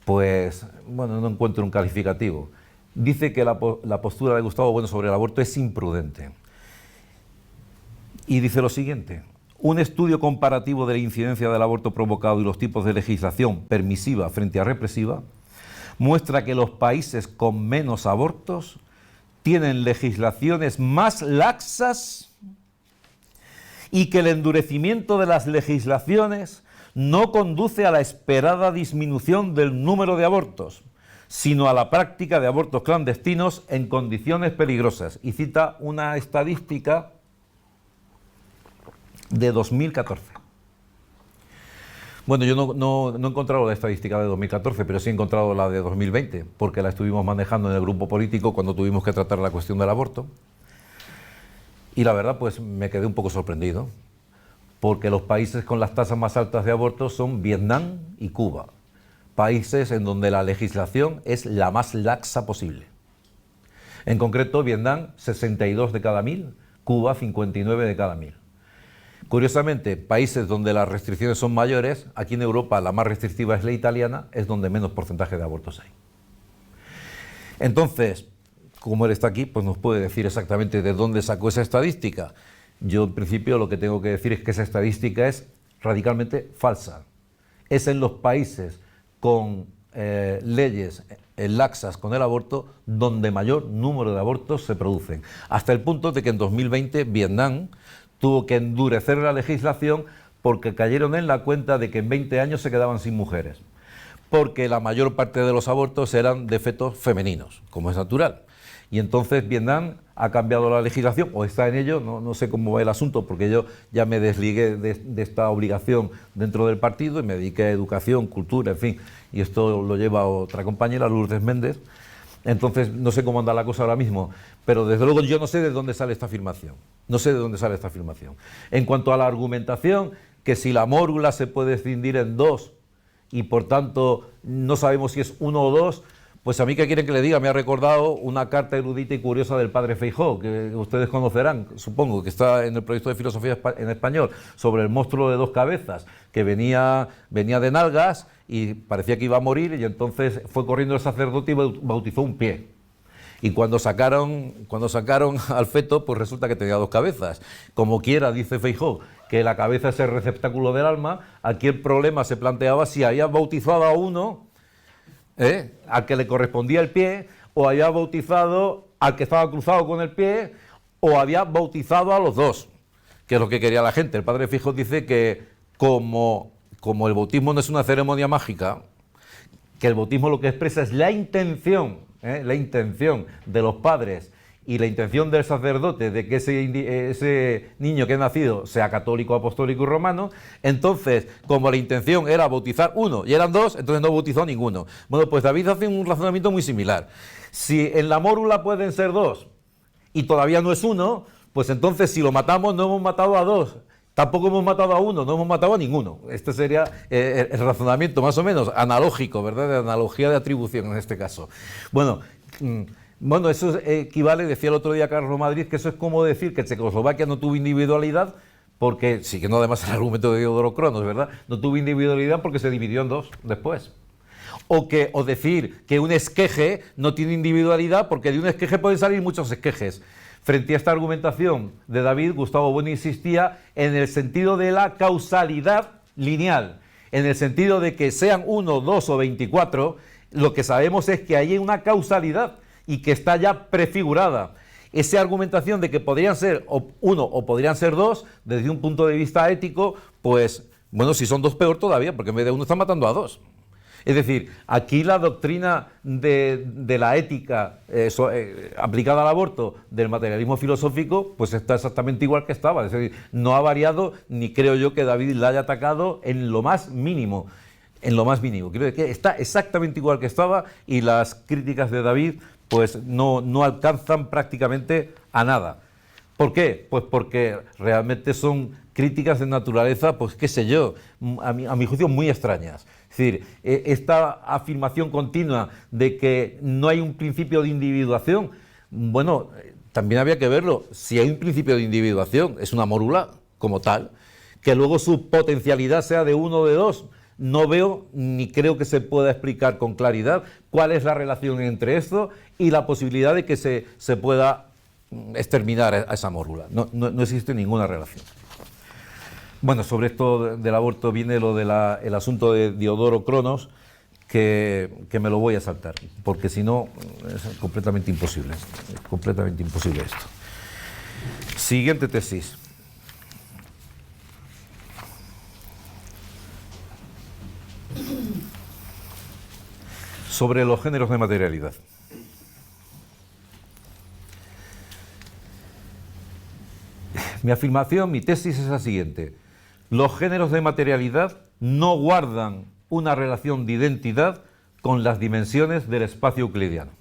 Pues, bueno, no encuentro un calificativo. Dice que la postura de Gustavo Bueno sobre el aborto es imprudente. Y dice lo siguiente: un estudio comparativo de la incidencia del aborto provocado y los tipos de legislación permisiva frente a represiva muestra que los países con menos abortos tienen legislaciones más laxas y que el endurecimiento de las legislaciones no conduce a la esperada disminución del número de abortos, sino a la práctica de abortos clandestinos en condiciones peligrosas. Y cita una estadística de 2014. Bueno, yo no he encontrado la estadística de 2014, pero sí he encontrado la de 2020, porque la estuvimos manejando en el grupo político cuando tuvimos que tratar la cuestión del aborto. Y la verdad, pues me quedé un poco sorprendido, porque los países con las tasas más altas de abortos son Vietnam y Cuba, países en donde la legislación es la más laxa posible. En concreto, Vietnam, 62 de cada 1000, Cuba, 59 de cada 1000. Curiosamente, países donde las restricciones son mayores, aquí en Europa la más restrictiva es la italiana, es donde menos porcentaje de abortos hay. Entonces, como él está aquí, pues nos puede decir exactamente de dónde sacó esa estadística. Yo, en principio, lo que tengo que decir es que esa estadística es radicalmente falsa. Es en los países con leyes laxas con el aborto donde mayor número de abortos se producen. Hasta el punto de que en 2020 Vietnam tuvo que endurecer la legislación porque cayeron en la cuenta de que en 20 años se quedaban sin mujeres, porque la mayor parte de los abortos eran de fetos femeninos, como es natural. Y entonces Vietnam ha cambiado la legislación, o está en ello, no sé cómo va el asunto, porque yo ya me desligué de esta obligación dentro del partido y me dediqué a educación, cultura, en fin, y esto lo lleva otra compañera, Lourdes Méndez. Entonces, no sé cómo anda la cosa ahora mismo, pero desde luego yo no sé de dónde sale esta afirmación. No sé de dónde sale esta afirmación. En cuanto a la argumentación, que si la mórula se puede escindir en dos y por tanto no sabemos si es uno o dos, pues a mí, ¿qué quieren que le diga? Me ha recordado una carta erudita y curiosa del padre Feijóo, que ustedes conocerán, supongo, que está en el proyecto de filosofía en español, sobre el monstruo de dos cabezas, que venía de nalgas y parecía que iba a morir, y entonces fue corriendo el sacerdote y bautizó un pie. Y cuando sacaron al feto, pues resulta que tenía dos cabezas. Como quiera, dice Feijóo, que la cabeza es el receptáculo del alma, aquí el problema se planteaba si había bautizado a uno, al que le correspondía el pie, o había bautizado al que estaba cruzado con el pie, o había bautizado a los dos, que es lo que quería la gente. El padre Feijóo dice que como el bautismo no es una ceremonia mágica, que el bautismo lo que expresa es la intención de los padres y la intención del sacerdote de que ese niño que ha nacido sea católico, apostólico y romano. Entonces, como la intención era bautizar uno y eran dos, entonces no bautizó ninguno. Bueno, pues David hace un razonamiento muy similar. Si en la mórula pueden ser dos y todavía no es uno, pues entonces si lo matamos no hemos matado a dos, tampoco hemos matado a uno, no hemos matado a ninguno. Este sería el razonamiento más o menos analógico, ¿verdad? De analogía de atribución en este caso. Bueno, eso equivale, decía el otro día Carlos Madrid, que eso es como decir que Checoslovaquia no tuvo individualidad, porque, sí que no además el argumento de Diodoro Cronos, ¿verdad? No tuvo individualidad porque se dividió en dos después. O decir que un esqueje no tiene individualidad porque de un esqueje pueden salir muchos esquejes. Frente a esta argumentación de David, Gustavo Bueno insistía en el sentido de la causalidad lineal, en el sentido de que sean 1, 2 o 24, lo que sabemos es que hay una causalidad y que está ya prefigurada. Esa argumentación de que podrían ser uno o podrían ser dos, desde un punto de vista ético, pues, bueno, si son dos peor todavía, porque en vez de uno están matando a dos. Es decir, aquí la doctrina de la ética aplicada al aborto, del materialismo filosófico, pues está exactamente igual que estaba. Es decir, no ha variado, ni creo yo que David la haya atacado en lo más mínimo. En lo más mínimo. Creo que está exactamente igual que estaba y las críticas de David pues no alcanzan prácticamente a nada. ¿Por qué? Pues porque realmente son críticas de naturaleza, pues qué sé yo, a mi juicio muy extrañas. Es decir, esta afirmación continua de que no hay un principio de individuación, bueno, también había que verlo. Si hay un principio de individuación, es una mórula como tal, que luego su potencialidad sea de uno o de dos, no veo ni creo que se pueda explicar con claridad cuál es la relación entre esto y la posibilidad de que se pueda exterminar a esa mórula. No existe ninguna relación. Bueno, sobre esto del aborto viene lo del asunto de Diodoro Cronos, que me lo voy a saltar, porque si no es completamente imposible. Es completamente imposible esto. Siguiente tesis. Sobre los géneros de materialidad. Mi afirmación, mi tesis es la siguiente. Los géneros de materialidad no guardan una relación de identidad con las dimensiones del espacio euclidiano.